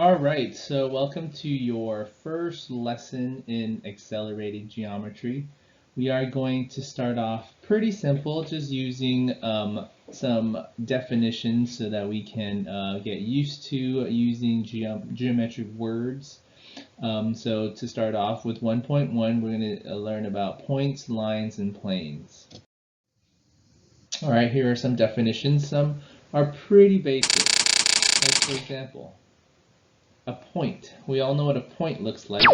All right, so welcome to your first lesson in accelerated geometry. We are going to start off pretty simple, just using some definitions so that we can get used to using geometric words. So to start off with 1.1, we're going to learn about points, lines, and planes. All right, here are some definitions. Some are pretty basic. Like for example, a point. We all know what a point looks like.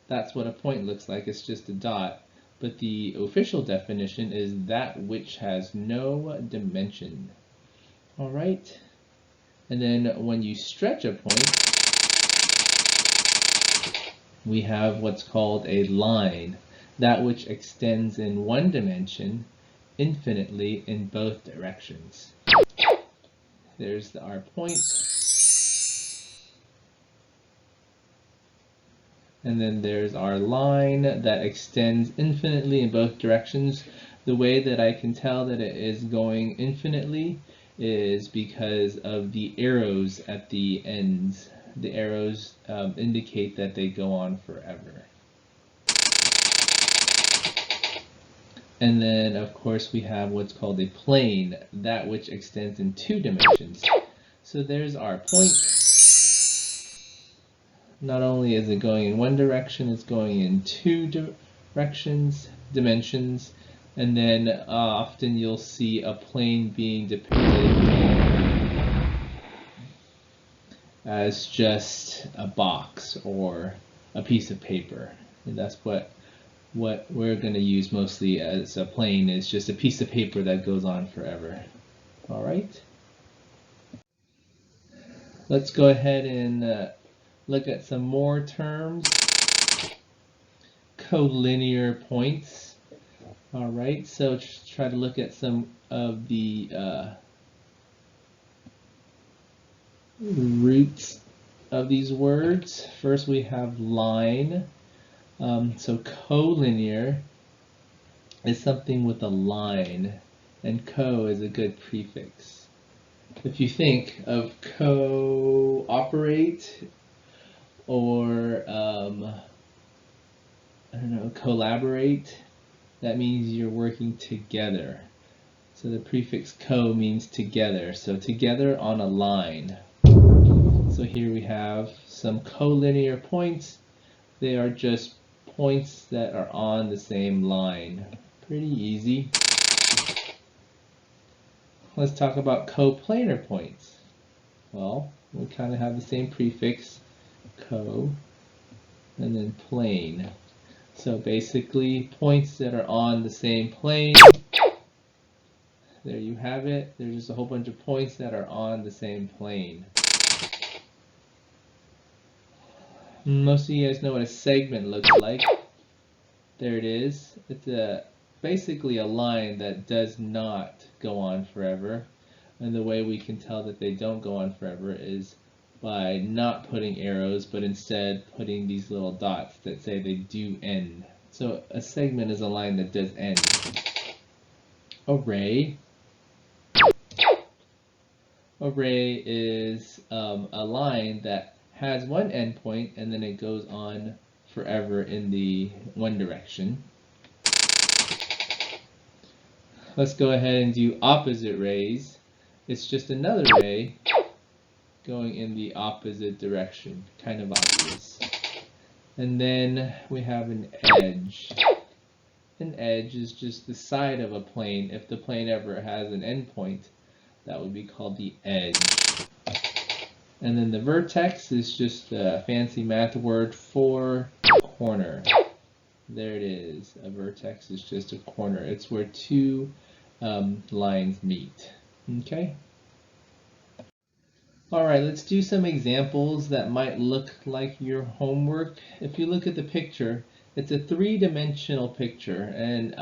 That's what a point looks like. It's just a dot. But the official definition is that which has no dimension. All right. And then when you stretch a point, we have what's called a line. That which extends in one dimension infinitely in both directions. There's our point. And then there's our line that extends infinitely in both directions. The way that I can tell that it is going infinitely is because of the arrows at the ends. The arrows indicate that they go on forever. And then, of course, we have what's called a plane, that which extends in two dimensions. So there's our point. Not only is it going in one direction, it's going in two dimensions, and then often you'll see a plane being depicted as just a box or a piece of paper. And that's what we're going to use mostly as a plane, is just a piece of paper that goes on forever. All right. Let's go ahead and look at some more terms. Collinear points. All right, so try to look at some of the roots of these words. First we have line. So collinear is something with a line, and co is a good prefix. If you think of cooperate or I don't know, collaborate, that means you're working together. So the prefix co means together. So together on a line. So here we have some collinear points. They are just points that are on the same line. Pretty easy. Let's talk about coplanar points. Well, we kind of have the same prefix, co, and then plane. So basically, points that are on the same plane. There you have it. There's just a whole bunch of points that are on the same plane. Most of you guys know what a segment looks like. There it is. It's basically a line that does not go on forever. And the way we can tell that they don't go on forever is by not putting arrows, but instead putting these little dots that say they do end. So a segment is a line that does end. Array. Array is a line that has one endpoint and then it goes on forever in the one direction. Let's go ahead and do opposite rays. It's just another ray going in the opposite direction, kind of obvious. And then we have an edge. An edge is just the side of a plane. If the plane ever has an endpoint, that would be called the edge. And then the vertex is just a fancy math word for corner. There it is. A vertex is just a corner. It's where two lines meet. Okay? Alright, let's do some examples that might look like your homework. If you look at the picture, it's a three-dimensional picture, and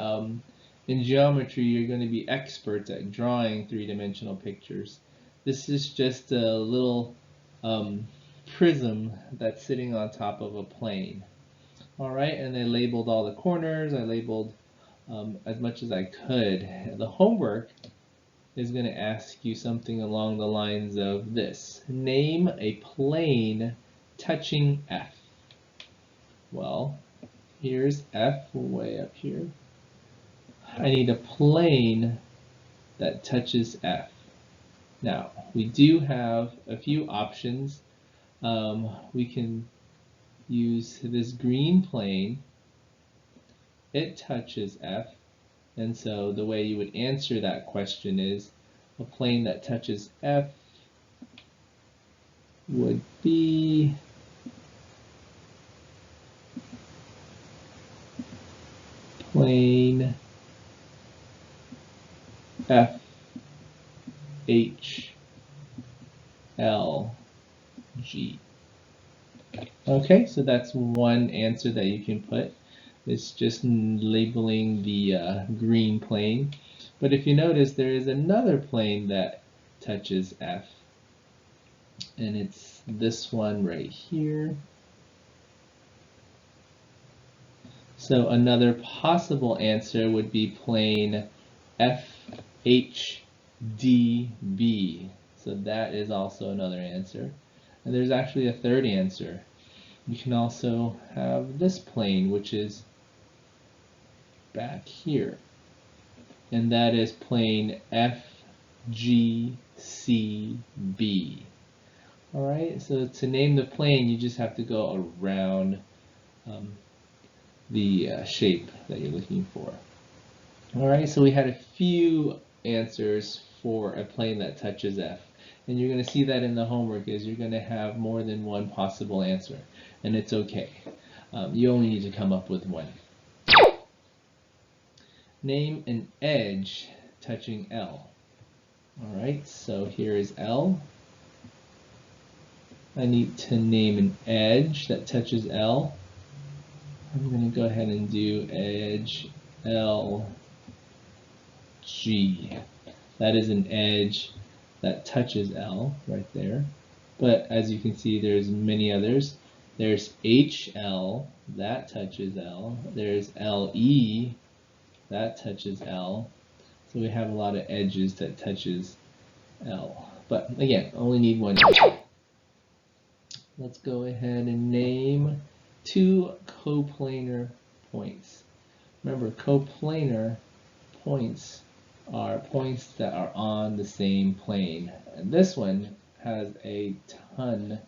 in geometry you're going to be experts at drawing three-dimensional pictures. This is just a little prism that's sitting on top of a plane. Alright, and I labeled all the corners. I labeled as much as I could. The homework is going to ask you something along the lines of this. Name a plane touching F. Well, here's F way up here. I need a plane that touches F. Now, we do have a few options. We can use this green plane. It touches F. And so the way you would answer that question is a plane that touches F would be plane F H L G. Okay, so that's one answer that you can put. It's just labeling the green plane. But if you notice, there is another plane that touches F, and it's this one right here. So another possible answer would be plane FHDB. So that is also another answer. And there's actually a third answer. You can also have this plane, which is back here. And that is plane FGCB. Alright, so to name the plane, you just have to go around the shape that you're looking for. Alright, so we had a few answers for a plane that touches F. And you're going to see that in the homework is you're going to have more than one possible answer. And it's okay. You only need to come up with one. Name an edge touching L. Alright, so here is L. I need to name an edge that touches L. I'm going to go ahead and do edge LG. That is an edge that touches L right there. But as you can see, there's many others. There's HL, that touches L. There's LE, that touches L. So we have a lot of edges that touches L. But again, only need one. Let's go ahead and name two coplanar points. Remember, coplanar points are points that are on the same plane. And this one has a ton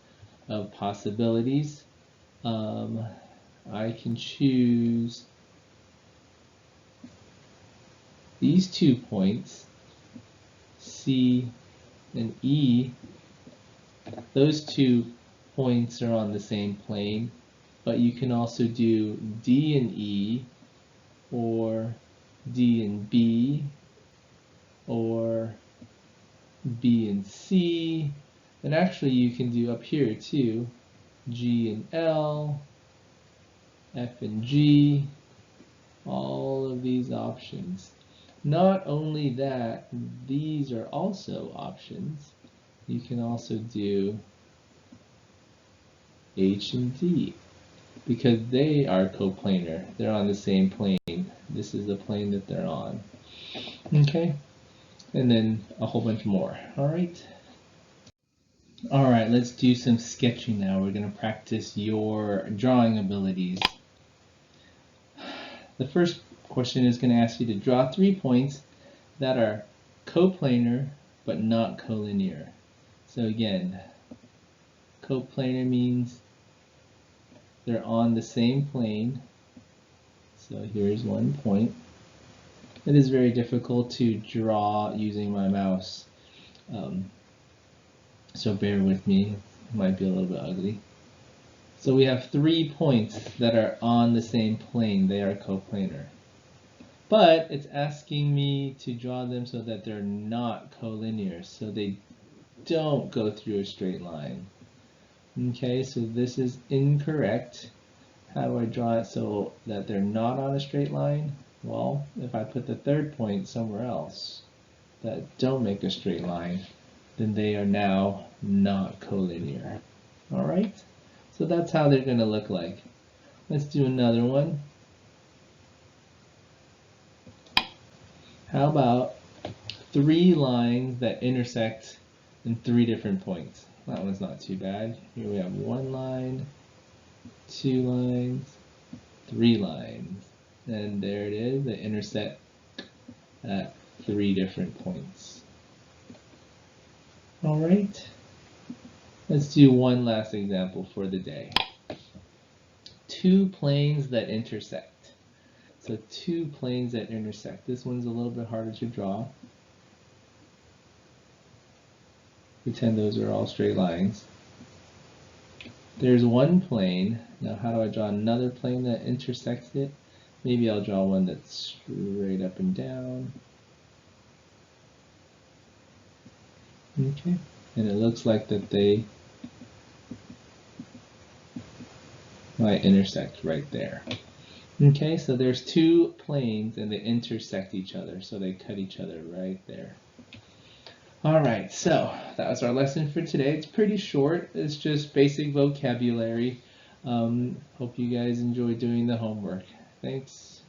of possibilities. I can choose these 2 points, C and E. Those 2 points are on the same plane, but you can also do D and E, or D and B, or B and C, and actually you can do up here too, G and L, F and G, all of these options. Not only that, these are also options. You can also do H and D, because they are coplanar. They're on the same plane. This is the plane that they're on. Okay? And then a whole bunch more. Alright? Alright, let's do some sketching now. We're going to practice your drawing abilities. The first question is going to ask you to draw 3 points that are coplanar but not collinear. So again, coplanar means they're on the same plane. So here's 1 point. It is very difficult to draw using my mouse, so bear with me. It might be a little bit ugly. So we have 3 points that are on the same plane. They are coplanar. But it's asking me to draw them so that they're not collinear, so they don't go through a straight line. Okay, so this is incorrect. How do I draw it so that they're not on a straight line? Well, if I put the 3rd point somewhere else that don't make a straight line, then they are now not collinear. Alright? So that's how they're going to look like. Let's do another one. How about 3 lines that intersect in 3 different points. That one's not too bad. Here we have 1 line, 2 lines, 3 lines. And there it is, they intersect at 3 different points. All right, let's do one last example for the day. 2 planes that intersect. So 2 planes that intersect. This one's a little bit harder to draw. Pretend those are all straight lines. There's one plane. Now how do I draw another plane that intersects it? Maybe I'll draw one that's straight up and down. Okay, and it looks like that they might intersect right there. Okay, so there's 2 planes and they intersect each other, so they cut each other right there. All right, so that was our lesson for today. It's pretty short. It's just basic vocabulary. Hope you guys enjoy doing the homework. Thanks.